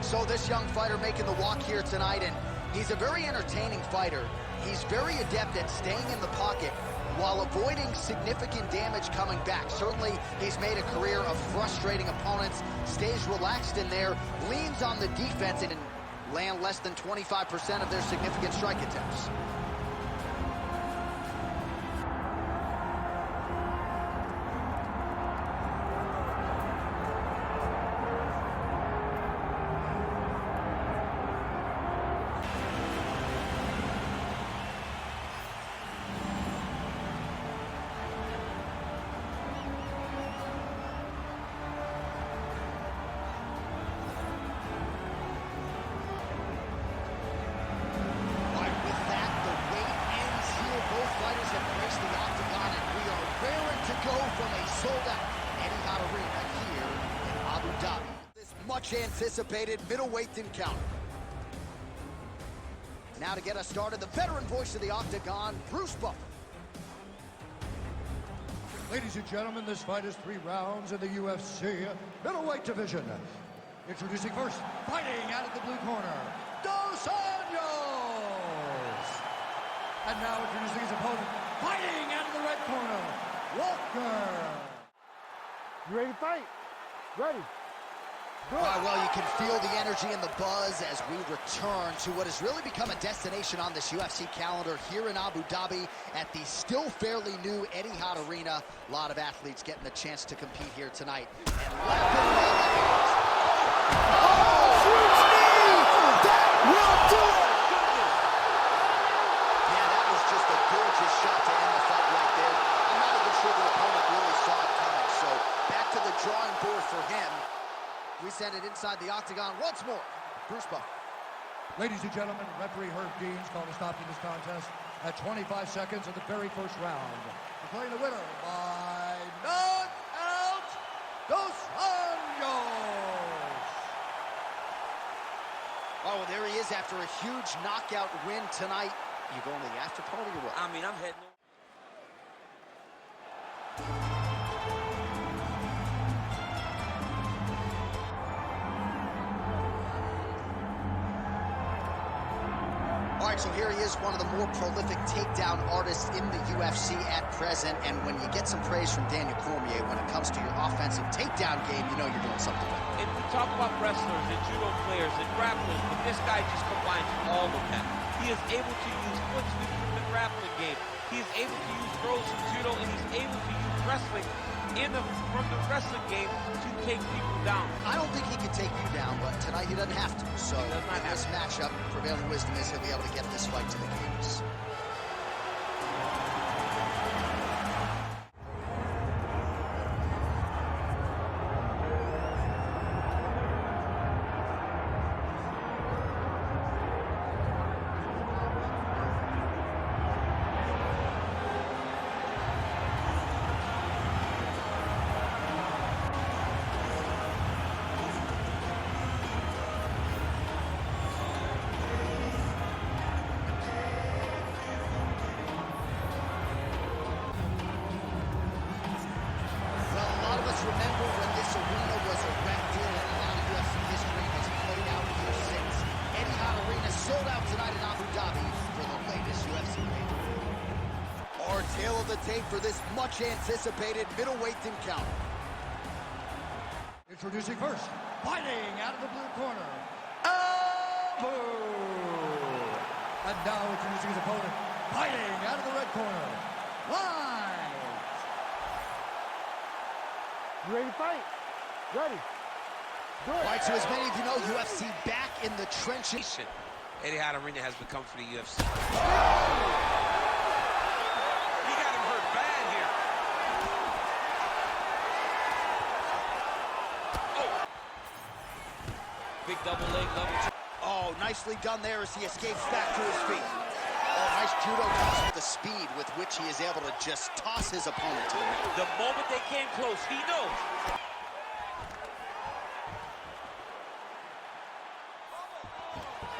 So this young fighter making the walk here tonight, and he's a very entertaining fighter. He's very adept at staying in the pocket while avoiding significant damage coming back. Certainly, he's made a career of frustrating opponents, stays relaxed in there, leans on the defense, and land less than 25% of their significant strike attempts. Much anticipated middleweight encounter. Now to get us started, the veteran voice of the Octagon, Bruce Buffer. Ladies and gentlemen, this fight is 3 rounds in the UFC middleweight division. Introducing first, fighting out of the blue corner, Dos Anjos. And now introducing his opponent, fighting out of the red corner, Walker. You ready to fight? Ready. Well, you can feel the energy and the buzz as we return to what has really become a destination on this UFC calendar here in Abu Dhabi at the still fairly new Etihad Arena. A lot of athletes getting the chance to compete here tonight. And left and right. Oh, huge knee! That will do it! Yeah, that was just a gorgeous shot to end the fight right there. I'm not even sure the opponent really saw it coming. So back to the drawing board for him. We send it inside the Octagon once more. Bruce Buffer. Ladies and gentlemen, referee Herb Dean's called a stop to this contest at 25 seconds of the very first round. Declaring the winner by knockout, Dos Anjos. Oh, there he is after a huge knockout win tonight. You going to the after party or what? I mean, I'm heading. All right, so here he is, one of the more prolific takedown artists in the UFC at present. And when you get some praise from Daniel Cormier when it comes to your offensive takedown game, you know you're doing something right. And we talk about wrestlers and judo players and grapplers, but this guy just combines all of that. He is able to use foot sweeps from the grappling game. He is able to use throws from judo, and he's able to use wrestling from the wrestling game to take people down. I don't think he can take you down, but tonight he doesn't have to. So in this matchup, prevailing wisdom is he'll be able to get this fight to the cage. Remember when this arena was erected, and a lot of UFC history has played out here since. Etihad Arena sold out tonight in Abu Dhabi for the latest UFC pay-per-view. Our tail of the tape for this much-anticipated middleweight encounter. Introducing first, fighting out of the blue corner, Albu. And now introducing his opponent, fighting out of the red corner, You ready to fight? Ready. Good. All right, so as many of you know, UFC back in the trenches. Etihad Arena has become for the UFC. He got him hurt bad here. Oh. Big double leg, level 2. Oh, nicely done there as he escapes back to his feet. Oh, nice judo toss with the speed with which he is able to just toss his opponent to the ring. The moment they came close, he knows.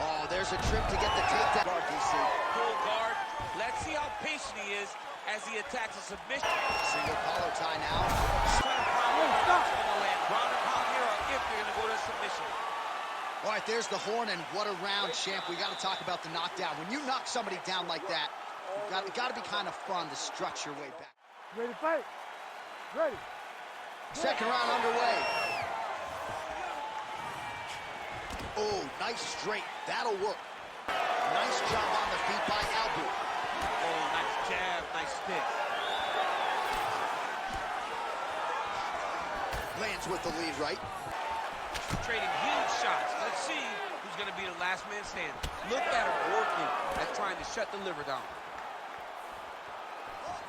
Oh, there's a trip to get the takedown. DC. Full guard. Let's see how patient he is as he attacks a submission. Single collar tie now. Ground and pound here, or if they're going to go to submission. All right, there's the horn, and what a round, champ. We got to talk about the knockdown. When you knock somebody down like that, it got to be kind of fun to strut your way back. Ready to fight? Ready. Second round underway. Oh, nice straight. That'll work. Nice job on the feet by Albu. Oh, nice jab, nice stick. Lands with the lead right. Trading huge shots. Let's see who's going to be the last man standing. Look at him working at trying to shut the liver down.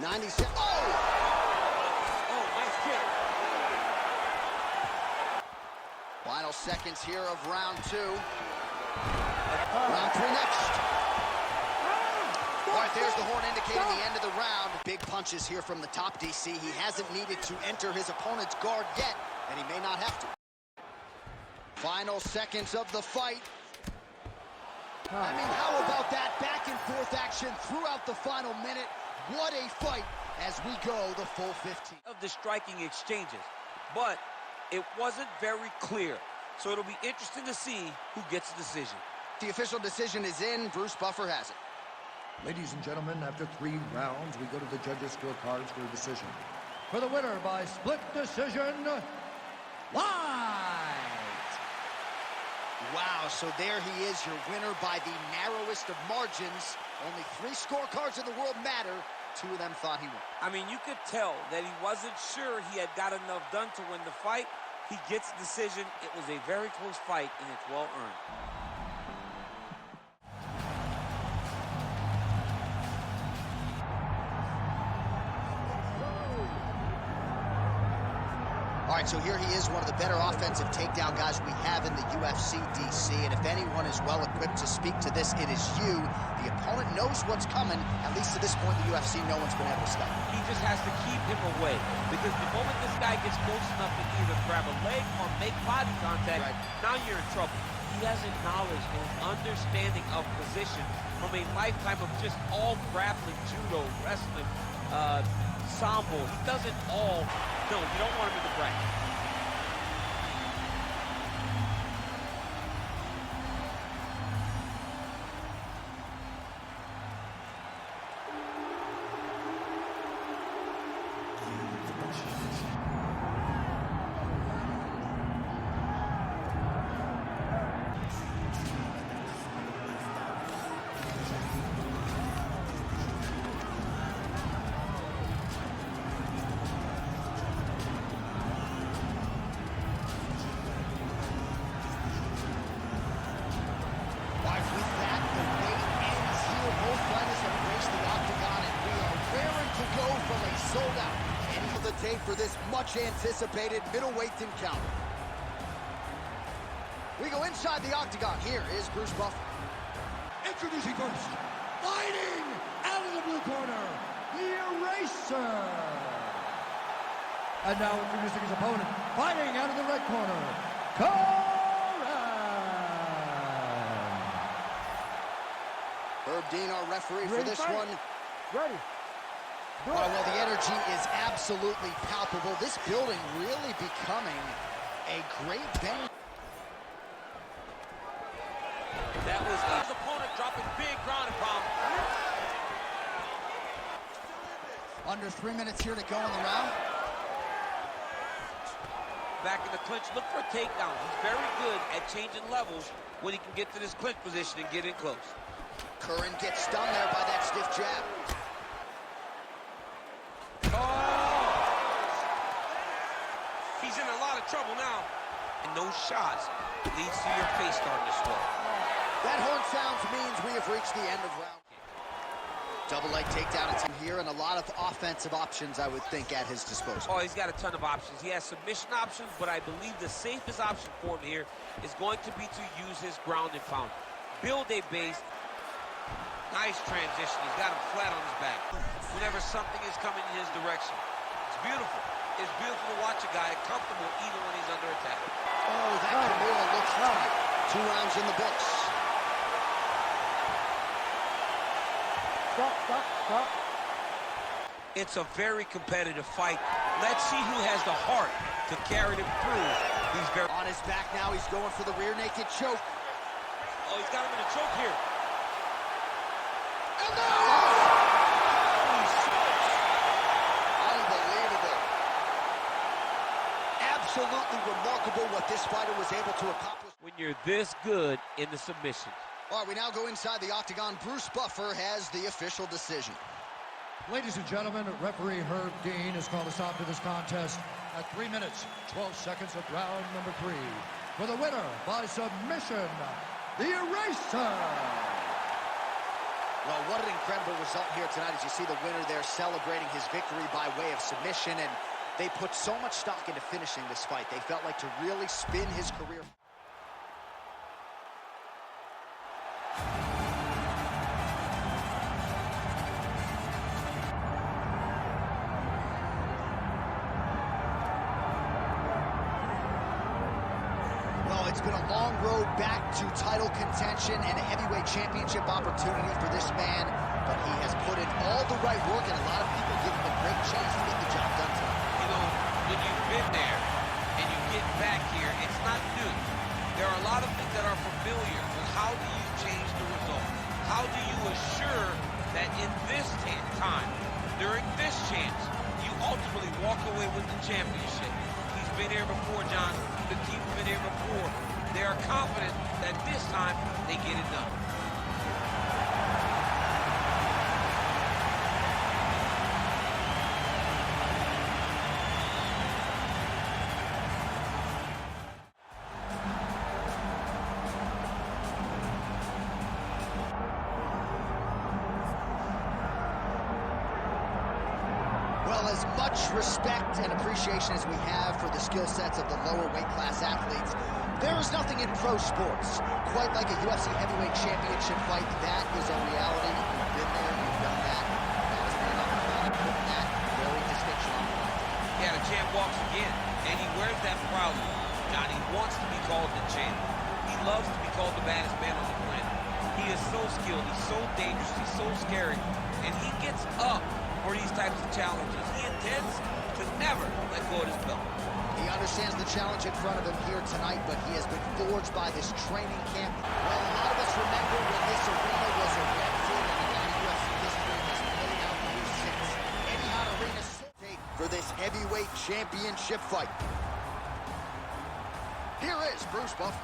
97. Oh! Oh, nice kick. Final seconds here of round 2. Round 3 next. All right, there's the horn indicating the end of the round. Big punches here from the top, DC. He hasn't needed to enter his opponent's guard yet, and he may not have to. Final seconds of the fight. I mean, how about that back and forth action throughout the final minute? What a fight as we go the full 15. Of the striking exchanges, but it wasn't very clear. So it'll be interesting to see who gets the decision. The official decision is in. Bruce Buffer has it. Ladies and gentlemen, after 3 rounds, we go to the judges' scorecards for a decision. For the winner by split decision, White! Wow, so there he is, your winner by the narrowest of margins. Only 3 scorecards in the world matter. 2 of them thought he won. I mean, you could tell that he wasn't sure he had got enough done to win the fight. He gets the decision. It was a very close fight, and it's well earned. All right, so here he is, one of the better offensive takedown guys we have in the UFC, DC. And if anyone is well-equipped to speak to this, it is you. The opponent knows what's coming. At least to this point in the UFC, no one's been able to stop him. He just has to keep him away, because the moment this guy gets close enough to either grab a leg or make body contact, now you're in trouble. He has a knowledge and an understanding of position from a lifetime of just all grappling, judo, wrestling, sambo. He does it all. No, you don't want him in the bracket. Sold out. End of the tape for this much-anticipated middleweight encounter. We go inside the octagon. Here is Bruce Buffer. Introducing first, fighting out of the blue corner, the Eraser. And now introducing his opponent, fighting out of the red corner, Curran. Herb Dean, our referee for this one. Ready. Oh, well, the energy is absolutely palpable. This building really becoming a great venue. That was his opponent dropping big ground and pound. Under 3 minutes here to go in the round. Back in the clinch, look for a takedown. He's very good at changing levels when he can get to this clinch position and get in close. Curran gets stunned there by that stiff jab. He's in a lot of trouble now. And those shots leads to your face starting to swell. That horn sounds means we have reached the end of round. Double leg takedown attempt here, and a lot of offensive options, I would think, at his disposal. Oh, he's got a ton of options. He has submission options, but I believe the safest option for him here is going to be to use his ground and pound. Build a base. Nice transition. He's got him flat on his back. Whenever something is coming in his direction. It's beautiful. It's beautiful to watch a guy comfortable even when he's under attack. Oh, that Kimura looks tight. 2 rounds in the books. Stop. It's a very competitive fight. Let's see who has the heart to carry them through. He's very on his back now. He's going for the rear naked choke. Oh, he's got him in a choke here. And there unbelievable. Absolutely remarkable what this fighter was able to accomplish. When you're this good in the submission. All right, we now go inside the octagon. Bruce Buffer has the official decision. Ladies and gentlemen, referee Herb Dean has called a stop to this contest at 3 minutes, 12 seconds of round number 3. For the winner by submission, the Eraser. Well, what an incredible result here tonight as you see the winner there celebrating his victory by way of submission, and they put so much stock into finishing this fight. They felt like to really spin his career. It's been a long road back to title contention and a heavyweight championship opportunity for this man, but he has put in all the right work, and a lot of people give him a great chance to get the job done tonight. You know, when you've been there and you get back here, it's not new. There are a lot of things that are familiar, but how do you change the result? How do you assure that in this time, during this chance, you ultimately walk away with the championship? He's been here before, John. The team's been here before. They are confident that this time they get it done. Well, as much respect and appreciation as we have for the skill sets of the lower weight class athletes, there is nothing in pro sports quite like a UFC heavyweight championship fight. That is a reality. You've been there, you've done that. That is been on the planet, putting that very distinction on the line. Yeah, the champ walks again, and he wears that proudly. John, he wants to be called the champ. He loves to be called the baddest man on the planet. He is so skilled, he's so dangerous, he's so scary, and he gets up for these types of challenges. He intends to never let go of his belt. He understands the challenge in front of him here tonight, but he has been forged by this training camp. Well, a lot of us remember when this arena was erected, and a lot of UFC history has played out here since. Etihad Arena for this heavyweight championship fight. Here is Bruce Buffer.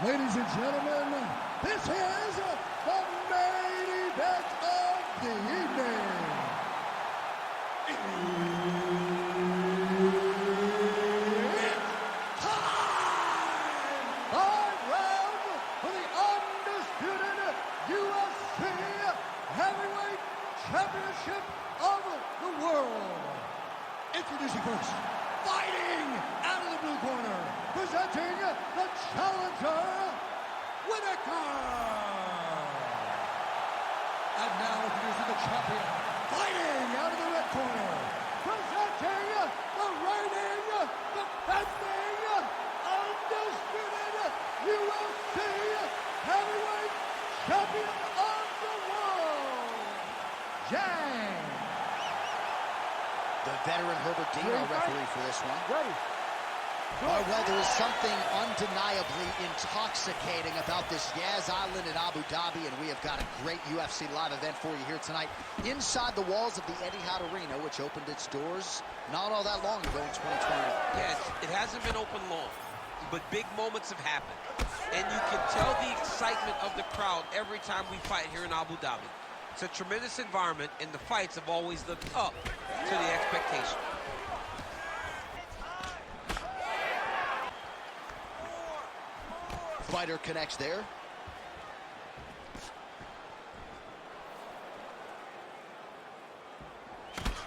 Ladies and gentlemen, this is the main event of the evening. It's time! 5 rounds for the undisputed UFC Heavyweight Championship of the world. Introducing first, fighting out of the blue corner, presenting the challenger, Whittaker. And now introducing the champion, fighting out of the red corner, presenting the reigning, defending, undisputed UFC Heavyweight Champion of the world, Zhang. The veteran Herbert Dean, our referee for this one. Ready. Well, there is something undeniably intoxicating about this Yas Island in Abu Dhabi, and we have got a great UFC live event for you here tonight inside the walls of the Etihad Arena, which opened its doors not all that long ago in 2021. Yeah, it hasn't been open long, but big moments have happened. And you can tell the excitement of the crowd every time we fight here in Abu Dhabi. It's a tremendous environment, and the fights have always lived up to the expectation. Fighter connects there.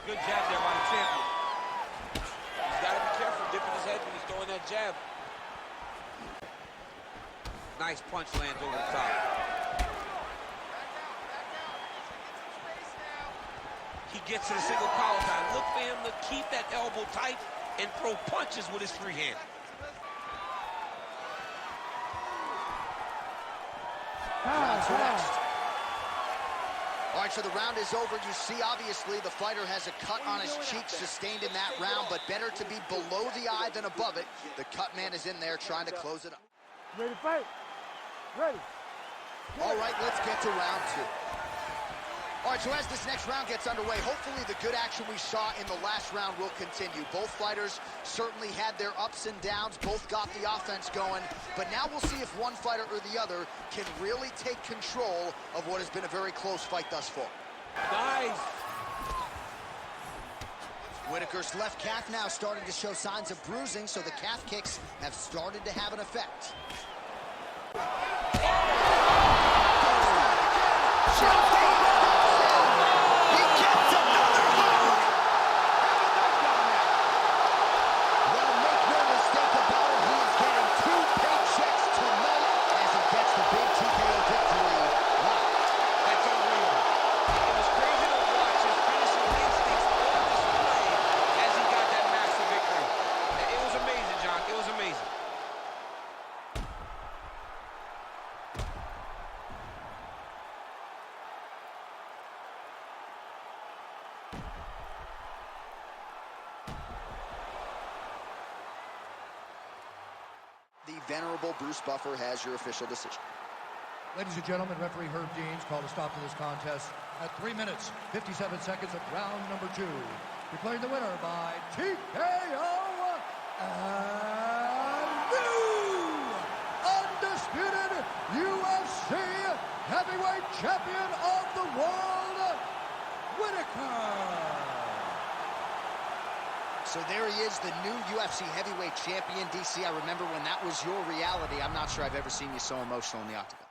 Good jab there by the champion. He's got to be careful dipping his head when he's throwing that jab. Nice punch lands over the top. He gets to the single collar tie. Look for him to keep that elbow tight and throw punches with his free hand. Round two next. All right, so the round is over. You see, obviously, the fighter has a cut on his cheek sustained in that round, but better to be below the eye than above it. The cut man is in there trying to close it up. Ready to fight? Ready. All right, let's get to round 2. All right, so as this next round gets underway, hopefully the good action we saw in the last round will continue. Both fighters certainly had their ups and downs. Both got the offense going. But now we'll see if one fighter or the other can really take control of what has been a very close fight thus far. Nice. Whittaker's left calf now starting to show signs of bruising, so the calf kicks have started to have an effect. The venerable Bruce Buffer has your official decision. Ladies and gentlemen, referee Herb Deans called a stop to this contest at 3 minutes, 57 seconds of round number 2. Declaring the winner by TKO and new undisputed UFC heavyweight champion of the world, Whittaker. So there he is, the new UFC heavyweight champion. DC, I remember when that was your reality. I'm not sure I've ever seen you so emotional in the octagon.